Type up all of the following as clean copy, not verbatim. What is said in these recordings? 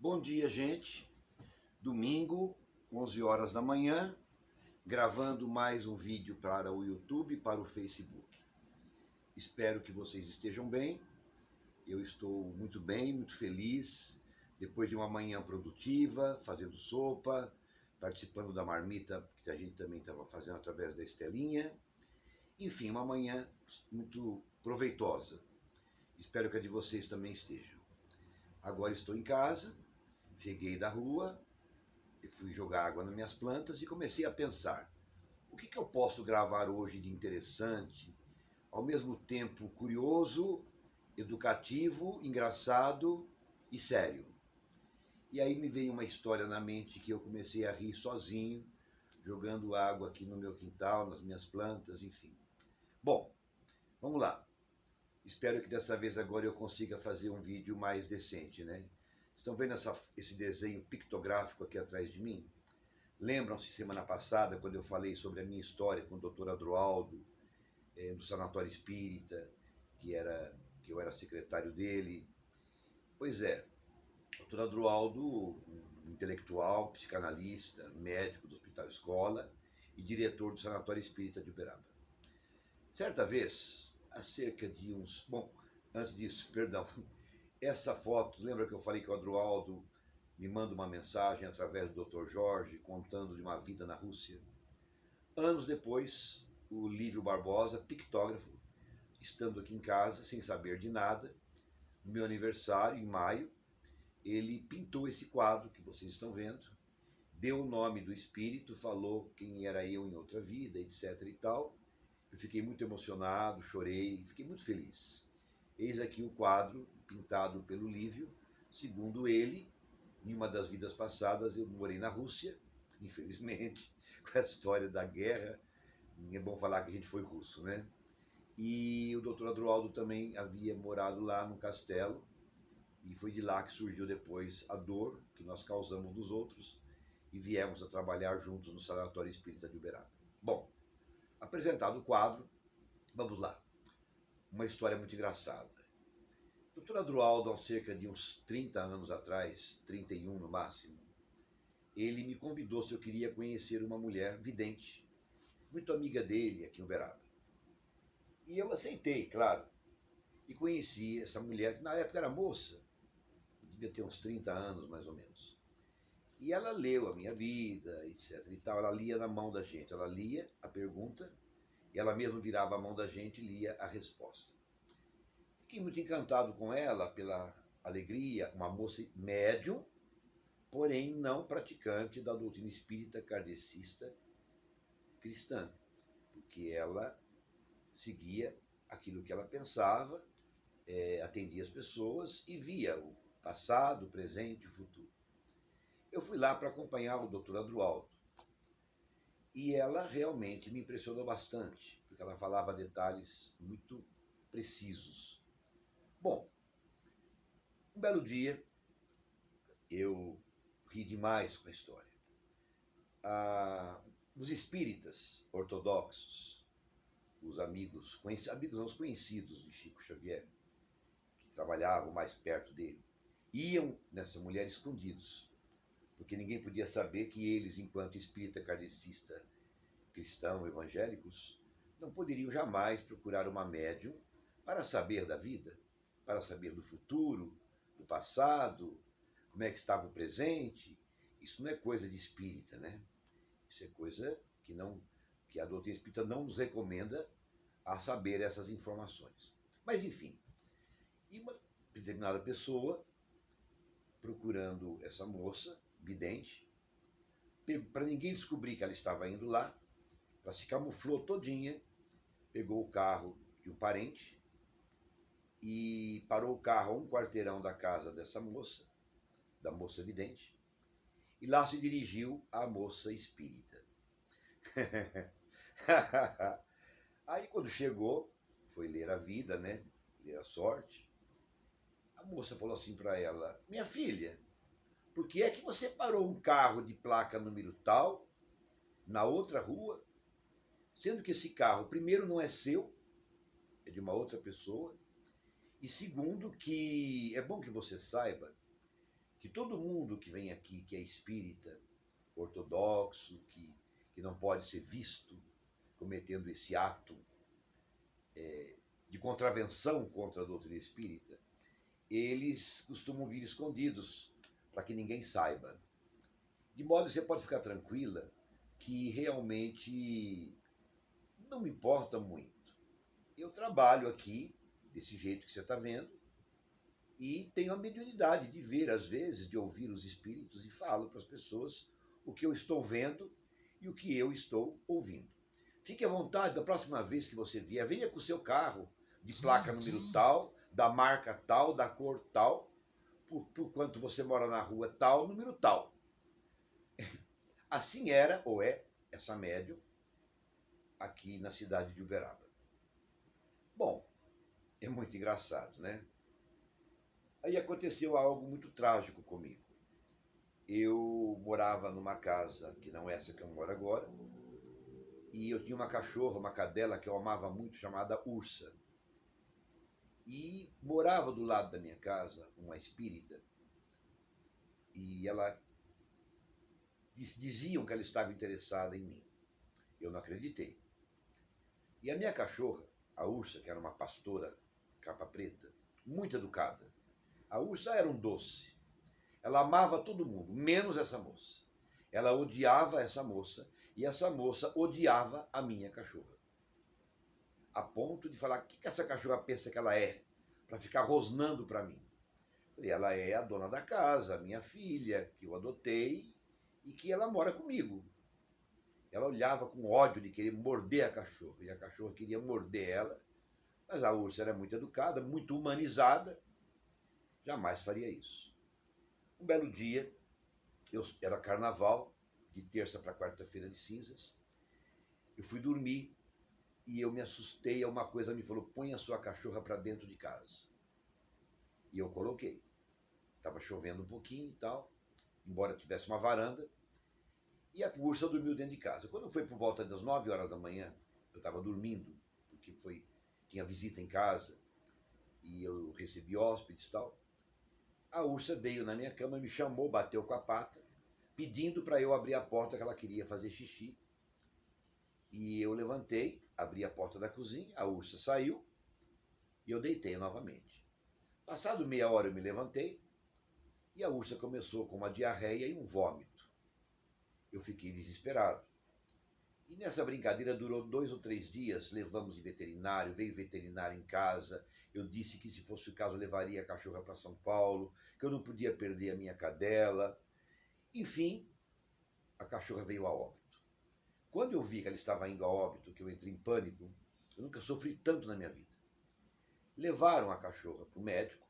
Bom dia, gente. Domingo, 11 horas da manhã, gravando mais um vídeo para o YouTube e para o Facebook. Espero que vocês estejam bem. Eu estou muito bem, muito feliz, depois de uma manhã produtiva, fazendo sopa, participando da marmita que a gente também estava fazendo através da Estelinha. Enfim, uma manhã muito proveitosa. Espero que a de vocês também esteja. Agora estou em casa, cheguei da rua, eu fui jogar água nas minhas plantas e comecei a pensar: o que eu posso gravar hoje de interessante, ao mesmo tempo curioso, educativo, engraçado e sério? E aí me veio uma história na mente que eu comecei a rir sozinho, jogando água aqui no meu quintal, nas minhas plantas, enfim. Bom, vamos lá. Espero que dessa vez agora eu consiga fazer um vídeo mais decente, né? Estão vendo esse desenho pictográfico aqui atrás de mim? Lembram-se semana passada, quando eu falei sobre a minha história com o Dr. Adroaldo, do Sanatório Espírita, que eu era secretário dele? Pois é, o Dr. Adroaldo, um intelectual, psicanalista, médico do Hospital Escola e diretor do Sanatório Espírita de Uberaba. Certa vez, há cerca de uns... Bom, antes disso, perdão, essa foto, lembra que eu falei que o Adroaldo me manda uma mensagem através do Dr. Jorge, contando de uma vida na Rússia? Anos depois, o Lívio Barbosa, pictógrafo, estando aqui em casa, sem saber de nada, no meu aniversário, em maio, ele pintou esse quadro que vocês estão vendo, deu o nome do espírito, falou quem era eu em outra vida, etc. e tal. Eu fiquei muito emocionado, chorei, fiquei muito feliz. Eis aqui o quadro pintado pelo Lívio. Segundo ele, em uma das vidas passadas eu morei na Rússia, infelizmente, com a história da guerra. É bom falar que a gente foi russo, né? E o Dr. Adroaldo também havia morado lá no castelo, e foi de lá que surgiu depois a dor que nós causamos nos outros e viemos a trabalhar juntos no Sanatório Espírita de Uberaba. Bom, apresentado o quadro, vamos lá. Uma história muito engraçada. O Dr. Adroaldo, há cerca de uns 30 anos atrás, 31 no máximo, ele me convidou se eu queria conhecer uma mulher vidente, muito amiga dele aqui em Uberaba. E eu aceitei, claro. E conheci essa mulher, que na época era moça, devia ter uns 30 anos mais ou menos. E ela leu a minha vida, etc. e tal. Ela lia na mão da gente, ela lia a pergunta e ela mesma virava a mão da gente e lia a resposta. Fiquei muito encantado com ela, pela alegria, uma moça médium, porém não praticante da doutrina espírita kardecista cristã, porque ela seguia aquilo que ela pensava, atendia as pessoas e via o passado, o presente e o futuro. Eu fui lá para acompanhar o Dr. Adroaldo e ela realmente me impressionou bastante, porque ela falava detalhes muito precisos. Bom, um belo dia eu ri demais com a história. Os espíritas ortodoxos, os amigos não, os conhecidos de Chico Xavier, que trabalhavam mais perto dele, iam nessa mulher escondidos, porque ninguém podia saber que eles, enquanto espírita kardecista cristão, evangélicos, não poderiam jamais procurar uma médium para saber da vida, para saber do futuro, do passado, como é que estava o presente. Isso não é coisa de espírita, né? Isso é coisa que a doutrina espírita não nos recomenda a saber essas informações. Mas, enfim, e uma determinada pessoa, procurando essa moça, vidente, para ninguém descobrir que ela estava indo lá, ela se camuflou todinha, pegou o carro de um parente e parou o carro a um quarteirão da casa dessa moça, da moça vidente, e lá se dirigiu à moça espírita. Aí quando chegou, foi ler a vida, né? Ler a sorte. A moça falou assim para ela: minha filha, por que é que você parou um carro de placa número tal, na outra rua, sendo que esse carro, primeiro, não é seu, é de uma outra pessoa, e segundo, que é bom que você saiba que todo mundo que vem aqui, que é espírita, ortodoxo, que não pode ser visto cometendo esse ato de contravenção contra a doutrina espírita, eles costumam vir escondidos para que ninguém saiba. De modo que você pode ficar tranquila que realmente não me importa muito. Eu trabalho aqui desse jeito que você está vendo e tenho a mediunidade de ver, às vezes, de ouvir os espíritos e falo para as pessoas o que eu estou vendo e o que eu estou ouvindo. Fique à vontade, da próxima vez que você vier, venha com o seu carro de placa número tal, da marca tal, da cor tal, por quanto você mora na rua tal, número tal. Assim era, ou é, essa médium aqui na cidade de Uberaba. Bom, é muito engraçado, né? Aí aconteceu algo muito trágico comigo. Eu morava numa casa, que não é essa que eu moro agora, e eu tinha uma cachorra, uma cadela que eu amava muito, chamada Ursa. E morava do lado da minha casa uma espírita, e ela diziam que ela estava interessada em mim. Eu não acreditei. E a minha cachorra, a Ursa, que era uma pastora capa preta, muito educada, a Ursa era um doce. Ela amava todo mundo, menos essa moça. Ela odiava essa moça e essa moça odiava a minha cachorra. A ponto de falar: o que essa cachorra pensa que ela é? Para ficar rosnando para mim. Falei: ela é a dona da casa, a minha filha, que eu adotei e que ela mora comigo. Ela olhava com ódio de querer morder a cachorra, e a cachorra queria morder ela, mas a Ursa era muito educada, muito humanizada, jamais faria isso. Um belo dia, era carnaval, de terça para quarta-feira de cinzas, eu fui dormir e eu me assustei, uma coisa me falou: põe a sua cachorra para dentro de casa. E eu coloquei. Estava chovendo um pouquinho e tal, embora tivesse uma varanda, e a Ursa dormiu dentro de casa. Quando foi por volta das 9 horas da manhã, eu estava dormindo, porque tinha visita em casa, e eu recebi hóspedes e tal. A Ursa veio na minha cama, me chamou, bateu com a pata, pedindo para eu abrir a porta, que ela queria fazer xixi. E eu levantei, abri a porta da cozinha, a Ursa saiu e eu deitei novamente. Passado meia hora eu me levantei e a Ursa começou com uma diarreia e um vômito. Eu fiquei desesperado. E nessa brincadeira durou 2 ou 3 dias, levamos em veterinário, veio veterinário em casa, eu disse que se fosse o caso eu levaria a cachorra para São Paulo, que eu não podia perder a minha cadela. Enfim, a cachorra veio a óbito. Quando eu vi que ela estava indo a óbito, que eu entrei em pânico, eu nunca sofri tanto na minha vida. Levaram a cachorra para o médico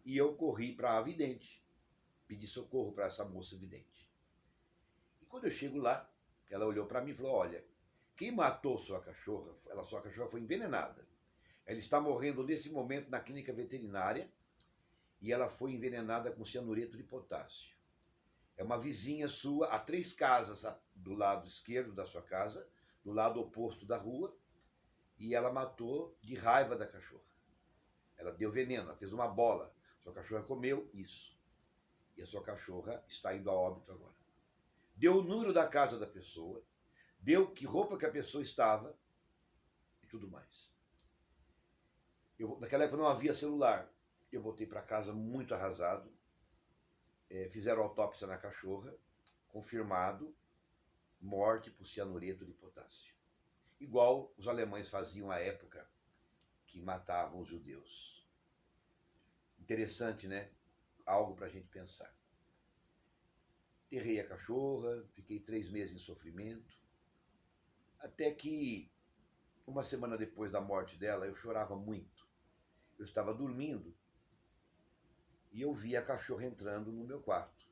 e eu corri para a vidente, pedi socorro para essa moça vidente. E quando eu chego lá, ela olhou para mim e falou: olha, quem matou sua cachorra, sua cachorra foi envenenada. Ela está morrendo nesse momento na clínica veterinária e ela foi envenenada com cianureto de potássio. É uma vizinha sua, a 3 casas do lado esquerdo da sua casa, do lado oposto da rua, e ela matou de raiva da cachorra. Ela deu veneno, ela fez uma bola. Sua cachorra comeu isso. E a sua cachorra está indo a óbito agora. Deu o número da casa da pessoa, deu que roupa que a pessoa estava e tudo mais. Naquela época não havia celular. Eu voltei para casa muito arrasado. Fizeram autópsia na cachorra, confirmado morte por cianureto de potássio. Igual os alemães faziam à época que matavam os judeus. Interessante, né? Algo para a gente pensar. Enterrei a cachorra, fiquei 3 meses em sofrimento, até que, uma semana depois da morte dela, eu chorava muito. Eu estava dormindo e eu vi a cachorra entrando no meu quarto,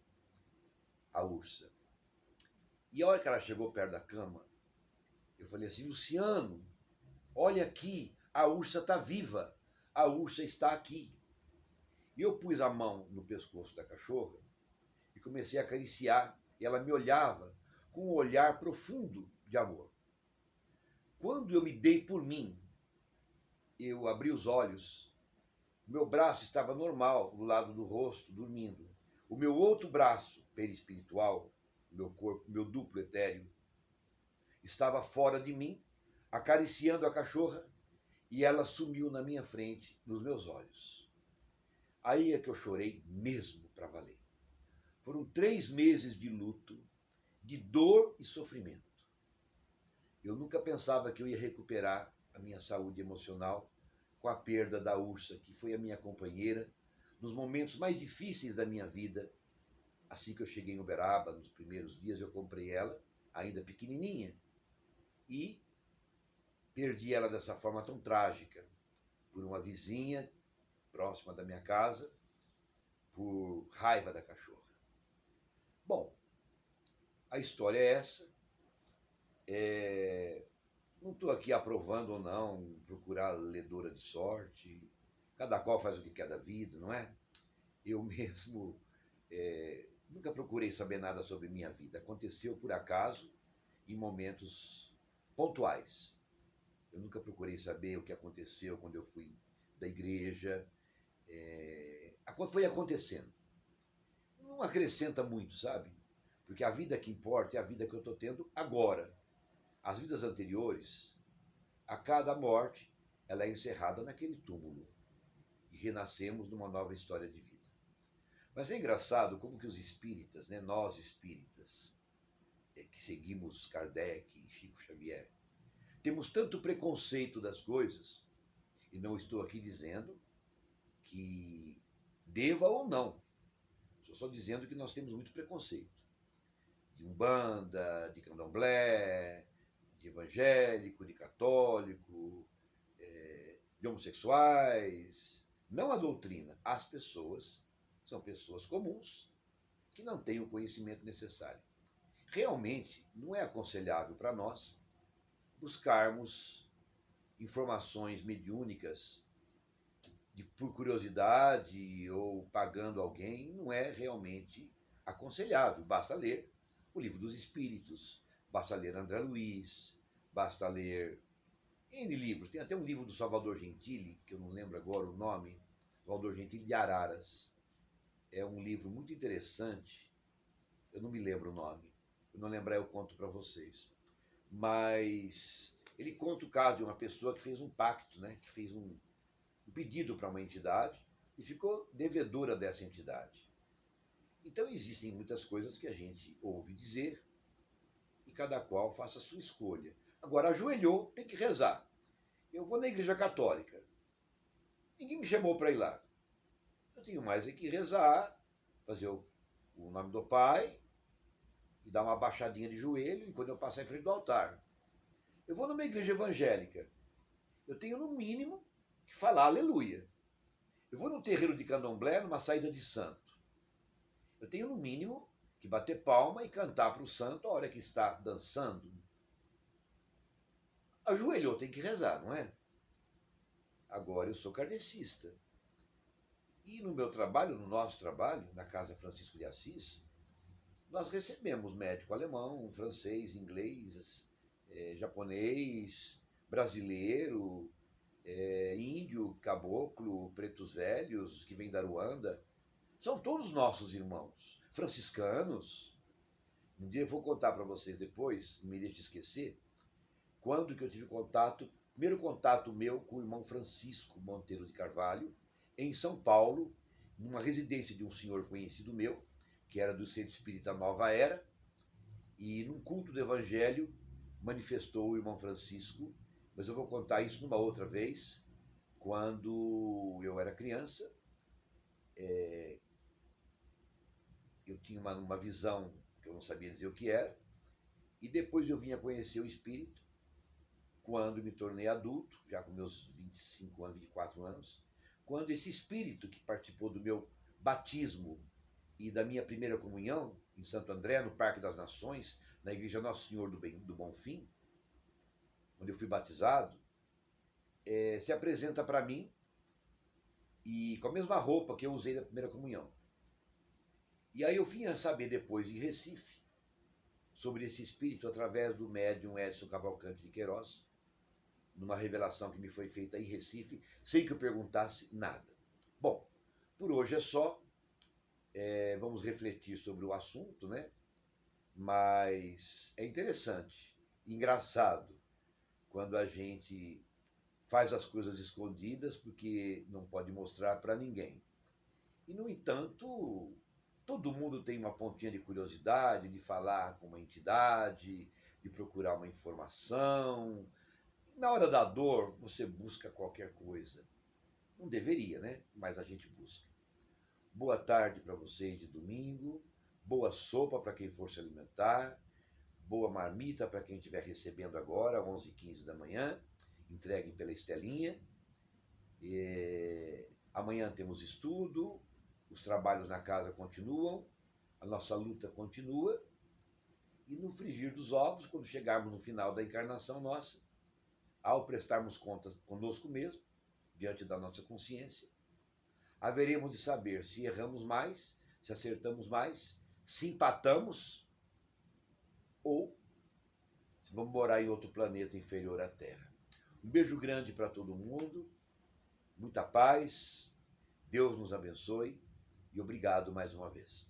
a Ursa. E a hora que ela chegou perto da cama, eu falei assim: Luciano, olha aqui, a Ursa está viva, a Ursa está aqui. E eu pus a mão no pescoço da cachorra e comecei a acariciar, e ela me olhava com um olhar profundo de amor. Quando eu me dei por mim, eu abri os olhos, meu braço estava normal do lado do rosto, dormindo, O meu outro braço perispiritual, meu corpo, meu duplo etéreo, estava fora de mim, acariciando a cachorra, e ela sumiu na minha frente, nos meus olhos. Aí é que eu chorei mesmo para valer. Foram 3 meses de luto, de dor e sofrimento. Eu nunca pensava que eu ia recuperar a minha saúde emocional com a perda da Ursa, que foi a minha companheira nos momentos mais difíceis da minha vida. Assim que eu cheguei em Uberaba, nos primeiros dias, eu comprei ela, ainda pequenininha, e perdi ela dessa forma tão trágica, por uma vizinha próxima da minha casa, por raiva da cachorra. Bom, a história é essa. Não estou aqui aprovando ou não procurar ledora de sorte. Cada qual faz o que quer da vida, não é? Eu mesmo nunca procurei saber nada sobre minha vida. Aconteceu por acaso, em momentos pontuais. Eu nunca procurei saber o que aconteceu quando eu fui da igreja. Foi acontecendo. Não acrescenta muito, sabe? Porque a vida que importa é a vida que eu estou tendo agora. As vidas anteriores, a cada morte, ela é encerrada naquele túmulo. E renascemos numa nova história de vida. Mas é engraçado como que os espíritas, né, nós espíritas, que seguimos Kardec e Chico Xavier, temos tanto preconceito das coisas, e não estou aqui dizendo que deva ou não. Estou só dizendo que nós temos muito preconceito. De umbanda, de candomblé, de evangélico, de católico, de homossexuais. Não a doutrina, as pessoas são pessoas comuns que não têm o conhecimento necessário. Realmente não é aconselhável para nós buscarmos informações mediúnicas por curiosidade ou pagando alguém, não é realmente aconselhável. Basta ler o Livro dos Espíritos, basta ler André Luiz, basta ler N livros. Tem até um livro do Salvador Gentili, que eu não lembro agora o nome, Salvador Gentili de Araras. É um livro muito interessante, eu não me lembro o nome. Eu não lembrar, eu conto para vocês. Mas ele conta o caso de uma pessoa que fez um pacto, né? Que fez um pedido para uma entidade e ficou devedora dessa entidade. Então existem muitas coisas que a gente ouve dizer e cada qual faça a sua escolha. Agora, ajoelhou, tem que rezar. Eu vou na igreja católica. Ninguém me chamou para ir lá. Eu tenho mais é que rezar, fazer o nome do Pai e dar uma baixadinha de joelho enquanto eu passar em frente do altar. Eu vou numa igreja evangélica. Eu tenho, no mínimo, que falar aleluia. Eu vou num terreiro de candomblé, numa saída de santo. Eu tenho, no mínimo, que bater palma e cantar para o santo a hora que está dançando. Ajoelhou, tem que rezar, não é? Agora eu sou kardecista. E no meu trabalho, no nosso trabalho, na Casa Francisco de Assis, nós recebemos médico alemão, francês, inglês, japonês, brasileiro, índio, caboclo, pretos velhos, que vêm da Ruanda. São todos nossos irmãos, franciscanos. Um dia eu vou contar para vocês depois, não me deixe esquecer, quando que eu tive contato, primeiro contato meu com o irmão Francisco Monteiro de Carvalho, em São Paulo, numa residência de um senhor conhecido meu, que era do Centro Espírita Nova Era, e num culto do Evangelho manifestou o irmão Francisco, mas eu vou contar isso numa outra vez, quando eu era criança. Eu tinha uma visão que eu não sabia dizer o que era, e depois eu vim a conhecer o Espírito, quando me tornei adulto, já com meus 25 anos, 24 anos, quando esse Espírito que participou do meu batismo e da minha primeira comunhão em Santo André, no Parque das Nações, na Igreja Nosso Senhor do Bom Fim, onde eu fui batizado, se apresenta para mim e com a mesma roupa que eu usei na primeira comunhão. E aí eu vim a saber depois, em Recife, sobre esse espírito através do médium Edson Cavalcante de Queiroz, numa revelação que me foi feita em Recife, sem que eu perguntasse nada. Bom, por hoje é só. Vamos refletir sobre o assunto, né? Mas é interessante, engraçado, quando a gente faz as coisas escondidas porque não pode mostrar para ninguém. E, no entanto, todo mundo tem uma pontinha de curiosidade de falar com uma entidade, de procurar uma informação. Na hora da dor, você busca qualquer coisa. Não deveria, né? Mas a gente busca. Boa tarde para vocês de domingo. Boa sopa para quem for se alimentar. Boa marmita para quem estiver recebendo agora, 11h15 da manhã. Entregue pela Estelinha. Amanhã temos estudo. Os trabalhos na casa continuam. A nossa luta continua. E no frigir dos ovos, quando chegarmos no final da encarnação nossa, ao prestarmos contas conosco mesmo, diante da nossa consciência, haveremos de saber se erramos mais, se acertamos mais, se empatamos ou se vamos morar em outro planeta inferior à Terra. Um beijo grande para todo mundo, muita paz, Deus nos abençoe e obrigado mais uma vez.